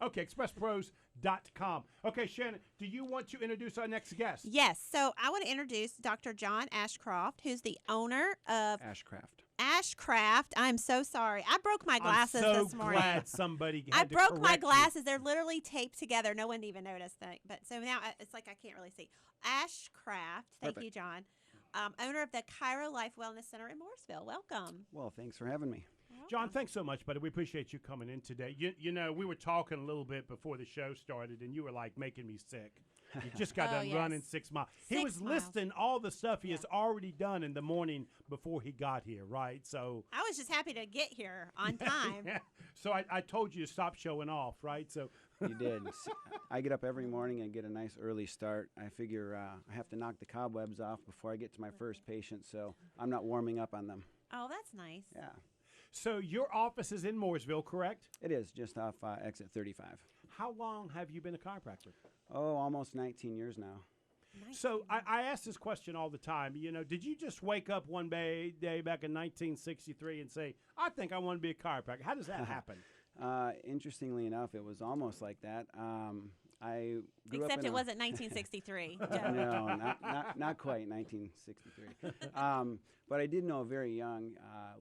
Okay, expresspros.com. Okay, Shannon, do you want to introduce our next guest? Yes. So I want to introduce Dr. John Ashcraft, who's the owner of Ashcraft. Ashcraft. I'm so sorry. I broke my glasses this morning. I'm so glad somebody had I to broke my correct you. glasses. They're literally taped together. No one even noticed that. But so now it's like I can't really see. Ashcraft. Thank you, John. Owner of the Chiro Life Wellness Center in Mooresville. Welcome. Well, thanks for having me. John, thanks so much, buddy. We appreciate you coming in today. You know, we were talking a little bit before the show started, and you were like making me sick. You just got done running 6 miles. He was listing all the stuff he has already done in the morning before he got here, right? So I was just happy to get here on time. yeah. So I told you to stop showing off, right? So You did. I get up every morning and get a nice early start. I figure I have to knock the cobwebs off before I get to my first patient, so I'm not warming up on them. Oh, that's nice. Yeah. So your office is in Mooresville, correct? It is, just off exit 35. How long have you been a chiropractor? Oh, almost 19 years now. So I ask this question all the time. You know, did you just wake up one day back in 1963 and say, I think I want to be a chiropractor? How does that happen? Interestingly enough, it was almost like that. I grew up Except in it wasn't 1963. No, not quite 1963. But I did know very young,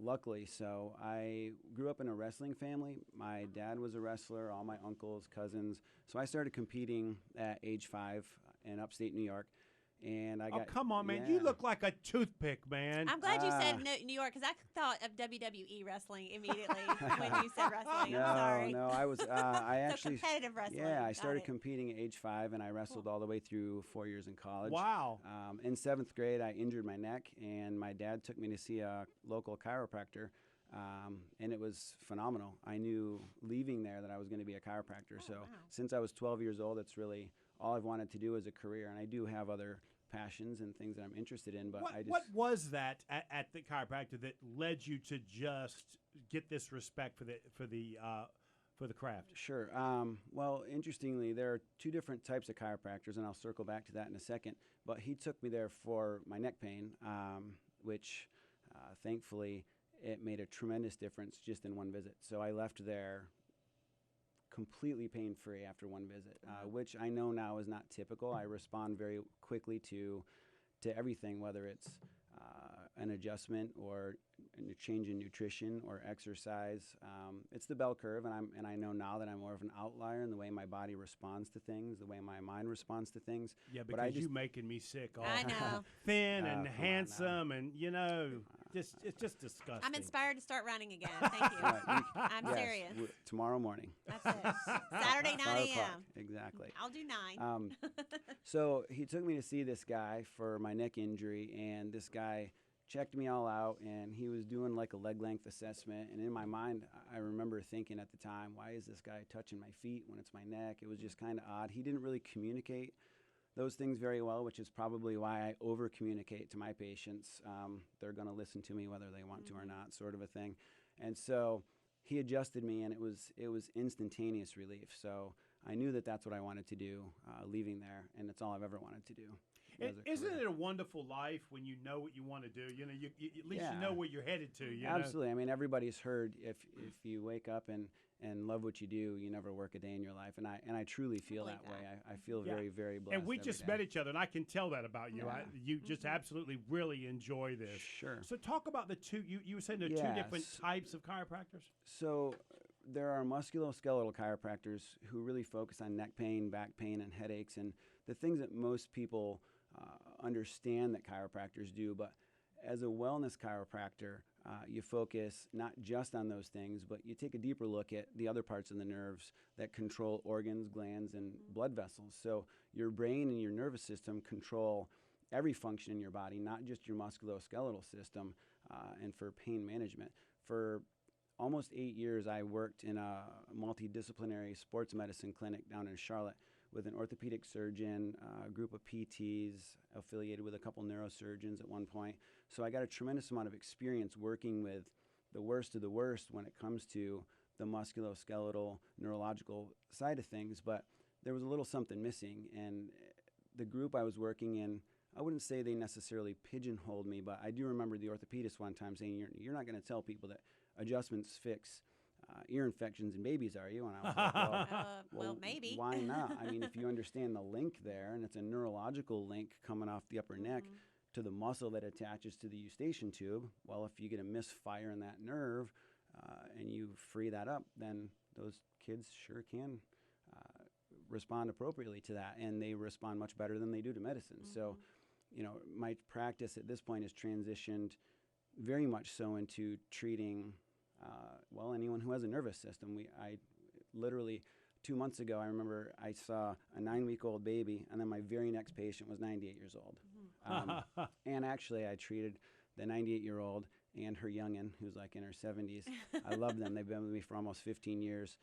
luckily. So I grew up in a wrestling family. My dad was a wrestler, all my uncles, cousins. So I started competing at age 5 in upstate New York. And I got, come on, man. You look like a toothpick, man. I'm glad you said New York, because I thought of WWE wrestling immediately when you said wrestling. I'm sorry. No, I was, I actually. competitive wrestling. Yeah, I started competing at age 5, and I wrestled all the way through 4 years in college. Wow. In 7th grade, I injured my neck, and my dad took me to see a local chiropractor. And it was phenomenal. I knew leaving there that I was going to be a chiropractor. Since I was 12 years old, it's really all I've wanted to do as a career. And I do have other passions and things that I'm interested in. But what was that at the chiropractor that led you to just get this respect for the craft? Sure. Well, interestingly, there are 2 different types of chiropractors, and I'll circle back to that in a second. But he took me there for my neck pain, which thankfully it made a tremendous difference just in one visit. So I left there completely pain-free after one visit, which I know now is not typical. I respond very quickly to everything, whether it's an adjustment or a change in nutrition or exercise. It's the bell curve, and I know now that I'm more of an outlier in the way my body responds to things, the way my mind responds to things. Yeah, because you're making me sick. I know. Thin and handsome, and it's just disgusting. I'm inspired to start running again. Thank you. I'm serious. Tomorrow morning. That's it. Saturday, 9 a.m. Exactly. I'll do 9. So he took me to see this guy for my neck injury, and this guy checked me all out, and he was doing like a leg length assessment. And in my mind, I remember thinking at the time, why is this guy touching my feet when it's my neck? It was just kind of odd. He didn't really communicate those things very well, which is probably why I over communicate to my patients. They're going to listen to me whether they want to or not, sort of a thing. And so he adjusted me, and it was instantaneous relief. So I knew that that's what I wanted to do leaving there, and it's all I've ever wanted to do. Isn't it a wonderful life when you know what you want to do? You know, at least you know where you're headed to. Absolutely. I mean, everybody's heard if you wake up and love what you do, you never work a day in your life. And I truly feel that way. I feel very, very blessed. And we just met each other, and I can tell that about you. Yeah. You just absolutely really enjoy this. Sure. So talk about the two. You were saying there are 2 different types of chiropractors? So there are musculoskeletal chiropractors who really focus on neck pain, back pain, and headaches, and the things that most people understand that chiropractors do. But as a wellness chiropractor, you focus not just on those things, but you take a deeper look at the other parts of the nerves that control organs, glands, and blood vessels. So your brain and your nervous system control every function in your body, not just your musculoskeletal system, and for pain management. For almost 8 years, I worked in a multidisciplinary sports medicine clinic down in Charlotte with an orthopedic surgeon, a group of PTs affiliated with a couple neurosurgeons at one point. So I got a tremendous amount of experience working with the worst of the worst when it comes to the musculoskeletal, neurological side of things. But there was a little something missing. And the group I was working in, I wouldn't say they necessarily pigeonholed me, but I do remember the orthopedist one time saying, you're not going to tell people that adjustments fix ear infections in babies, are you? And I was like, well, maybe. Why not? I mean, if you understand the link there, and it's a neurological link coming off the upper neck to the muscle that attaches to the eustachian tube, well, if you get a misfire in that nerve and you free that up, then those kids sure can respond appropriately to that, and they respond much better than they do to medicine. So, you know, my practice at this point has transitioned very much so into treating, well, anyone who has a nervous system. I literally 2 months ago, I remember I saw a 9-week-old baby, and then my very next patient was 98 years old. And actually, I treated the 98-year-old and her youngin, who's like in her 70s. I love them. They've been with me for almost 15 years.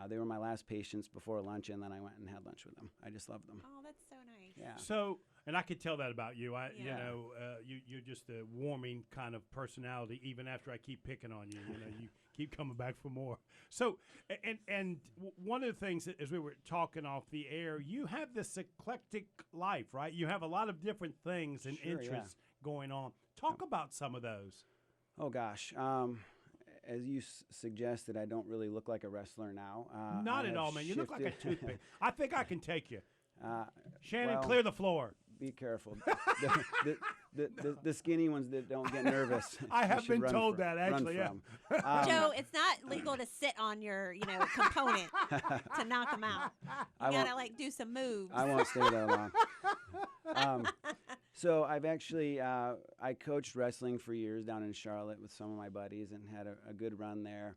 They were my last patients before lunch, and then I went and had lunch with them. I just love them. Oh, that's so nice. Yeah. So, and I could tell that about you. You Yeah. know, you're just a warming kind of personality. Even after I keep picking on you, you know, you keep coming back for more. So, and one of the things that, as we were talking off the air, you have this eclectic life, right? You have a lot of different things and Sure, interests going on. Talk about some of those. Oh, gosh. As you suggested, I don't really look like a wrestler now. Not I at have all, man. You look like a shifted- toothpick. I think I can take you. Shannon, well, clear the floor. Be careful. The skinny ones that don't get nervous. I you have should been run told fr- that, run actually, yeah. from. Joe, it's not legal to sit on your, component to knock them out. You gotta like do some moves. I won't stay there long. So I've actually I coached wrestling for years down in Charlotte with some of my buddies and had a good run there.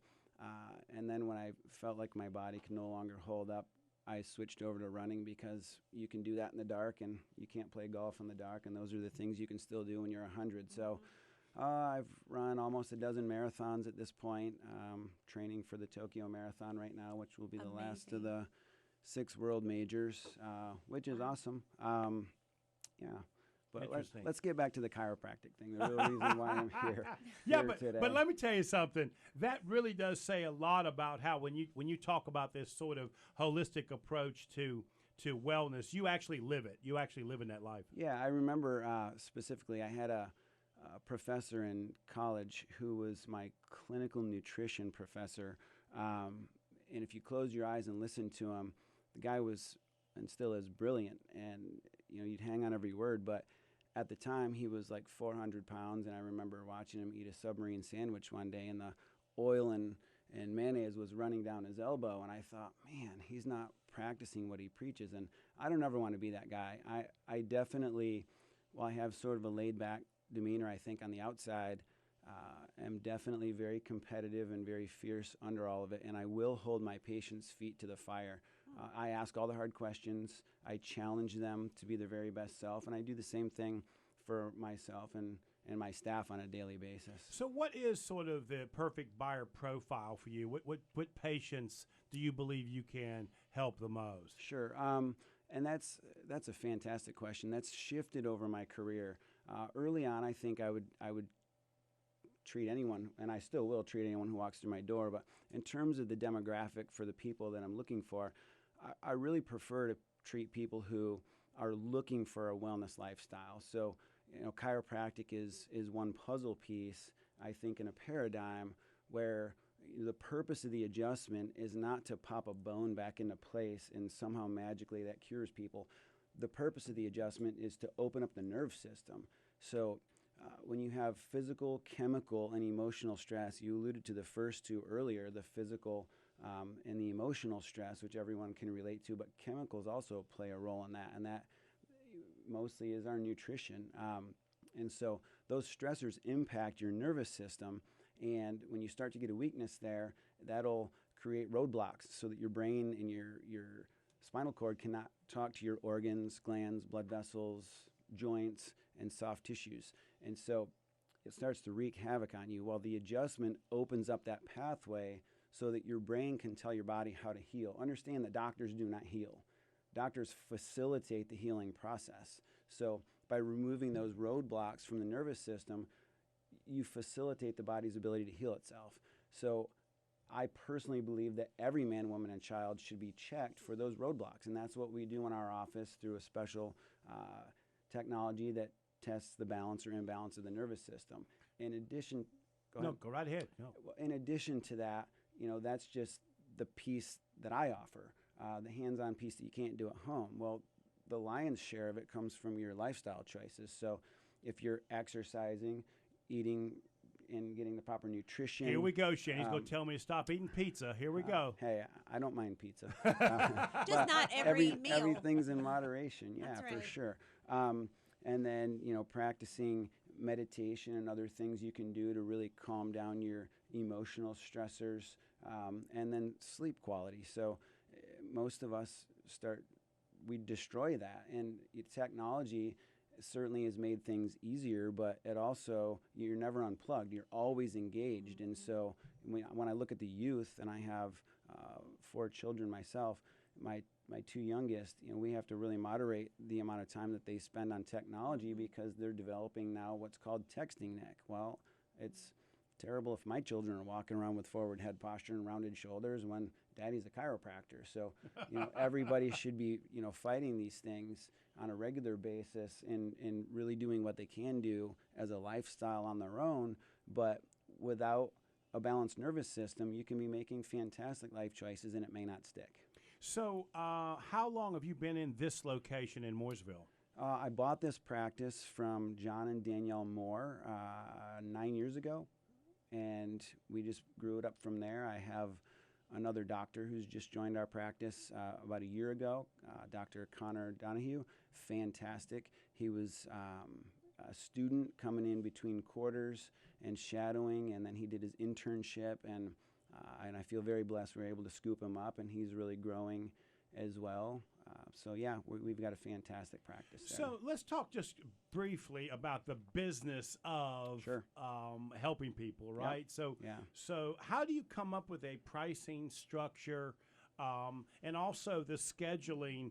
And then when I felt like my body could no longer hold up, I switched over to running because you can do that in the dark and you can't play golf in the dark, and those are the things you can still do when you're 100. So I've run almost a dozen marathons at this point, training for the Tokyo Marathon right now, which will be the last of the 6 world majors, which is awesome. Yeah. But let's get back to the chiropractic thing, the real reason why I'm here. Yeah, today. but let me tell you something. That really does say a lot about how when you talk about this sort of holistic approach to wellness, you actually live it. You actually live in that life. Yeah, I remember specifically I had a professor in college who was my clinical nutrition professor. And if you close your eyes and listen to him, the guy was and still is brilliant. And, you'd hang on every word. But at the time, he was like 400 pounds. And I remember watching him eat a submarine sandwich one day, and the oil and mayonnaise was running down his elbow. And I thought, man, he's not practicing what he preaches. And I don't ever want to be that guy. I definitely, while I have sort of a laid-back demeanor, I think, on the outside, am definitely very competitive and very fierce under all of it, and I will hold my patients' feet to the fire. I ask all the hard questions. I challenge them to be their very best self, and I do the same thing for myself and my staff on a daily basis. So what is sort of the perfect buyer profile for you? What patients do you believe you can help the most? Sure. And that's a fantastic question. That's shifted over my career. Early on, I think I would treat anyone, and I still will treat anyone who walks through my door. But in terms of the demographic for the people that I'm looking for, I really prefer to treat people who are looking for a wellness lifestyle. So, chiropractic is one puzzle piece, I think, in a paradigm where the purpose of the adjustment is not to pop a bone back into place and somehow magically that cures people. The purpose of the adjustment is to open up the nerve system. So when you have physical, chemical, and emotional stress, you alluded to the first two earlier, the physical and the emotional stress, which everyone can relate to, but chemicals also play a role in that, and that mostly is our nutrition. And so those stressors impact your nervous system, and when you start to get a weakness there, that'll create roadblocks so that your brain and your spinal cord cannot talk to your organs, glands, blood vessels, joints, and soft tissues. And so it starts to wreak havoc on you. While the adjustment opens up that pathway so that your brain can tell your body how to heal. Understand that doctors do not heal. Doctors facilitate the healing process. So by removing those roadblocks from the nervous system, you facilitate the body's ability to heal itself. So I personally believe that every man, woman, and child should be checked for those roadblocks. And that's what we do in our office through a special technology that tests the balance or imbalance of the nervous system. In addition, Go right ahead. No. In addition to that, that's just the piece that I offer, the hands-on piece that you can't do at home. Well, the lion's share of it comes from your lifestyle choices. So if you're exercising, eating, and getting the proper nutrition. Here we go, Shane. He's going to tell me to stop eating pizza. Here we go. Hey, I don't mind pizza. Just not every meal. Everything's in moderation. Yeah, That's right. for sure. And then, practicing meditation and other things you can do to really calm down your emotional stressors, and then sleep quality. So most of us we destroy that. And technology certainly has made things easier, but it also, you're never unplugged. You're always engaged. And so when I look at the youth, and I have 4 children myself, my 2 youngest, we have to really moderate the amount of time that they spend on technology because they're developing now what's called texting neck. Well, it's terrible if my children are walking around with forward head posture and rounded shoulders when daddy's a chiropractor. So, everybody should be, fighting these things on a regular basis and really doing what they can do as a lifestyle on their own. But without a balanced nervous system, you can be making fantastic life choices and it may not stick. So how long have you been in this location in Mooresville? I bought this practice from John and Danielle Moore 9 years ago, and we just grew it up from there. I have another doctor who's just joined our practice about a year ago, Dr. Connor Donahue. Fantastic. He was a student coming in between quarters and shadowing, and then he did his internship, and I feel very blessed we were able to scoop him up, and he's really growing as well. So, yeah, we've got a fantastic practice there. So let's talk just briefly about the business of helping people, right? Yep. So how do you come up with a pricing structure and also the scheduling?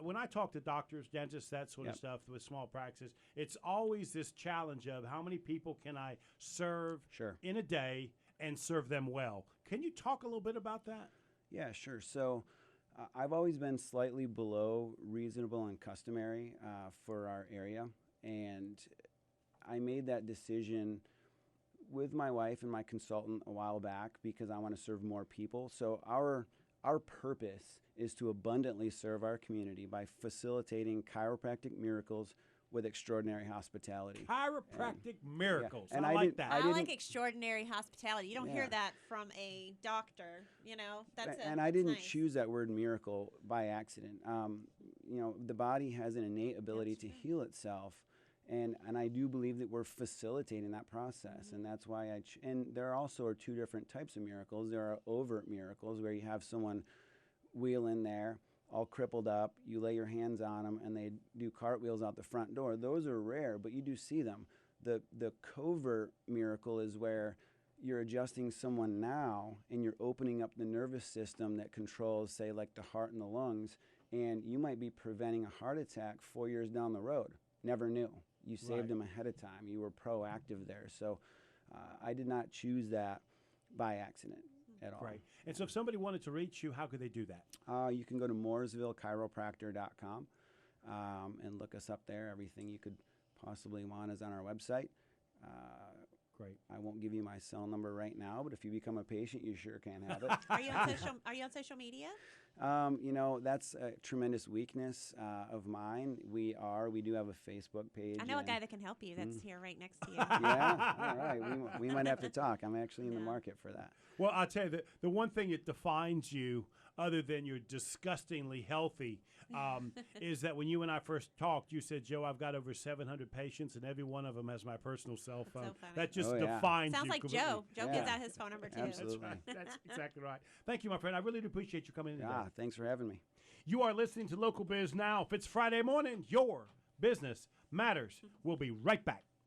When I talk to doctors, dentists, that sort of stuff with small practices, it's always this challenge of how many people can I serve in a day and serve them well. Can you talk a little bit about that? Yeah, sure. So I've always been slightly below reasonable and customary for our area, and I made that decision with my wife and my consultant a while back because I want to serve more people. So our purpose is to abundantly serve our community by facilitating chiropractic miracles with extraordinary hospitality. Chiropractic miracles. And I like that. I like extraordinary hospitality. You don't hear that from a doctor. I didn't nice. choose that word miracle by accident. The body has an innate ability to heal itself, and I do believe that we're facilitating that process, and that's why and there also are 2 different types of miracles. There are overt miracles where you have someone wheel in there, all crippled up, you lay your hands on them, and they do cartwheels out the front door. Those are rare, but you do see them. The covert miracle is where you're adjusting someone now, and you're opening up the nervous system that controls, say, like the heart and the lungs, and you might be preventing a heart attack 4 years down the road. Never knew. You saved them ahead of time. You were proactive there. So I did not choose that by accident at all. Right. And so if somebody wanted to reach you, how could they do that? You can go to Mooresville and look us up there. Everything you could possibly want is on our website. Great. I won't give you my cell number right now, but if you become a patient, you sure can have it. Are you on social media? That's a tremendous weakness of mine. We do have a Facebook page. I know a guy that can help you that's here right next to you. Yeah? All right. We might have to talk. I'm actually in the market for that. Well, I'll tell you, the one thing that defines you, other than you're disgustingly healthy, is that when you and I first talked, you said, Joe, I've got over 700 patients, and every one of them has my personal cell phone. So funny. That just defines you. Sounds like completely. Joe. Joe gives out his phone number, too. Absolutely. That's right. That's exactly right. Thank you, my friend. I really do appreciate you coming in today. Thanks for having me. You are listening to Local Biz Now. If it's Friday morning, your business matters. We'll be right back.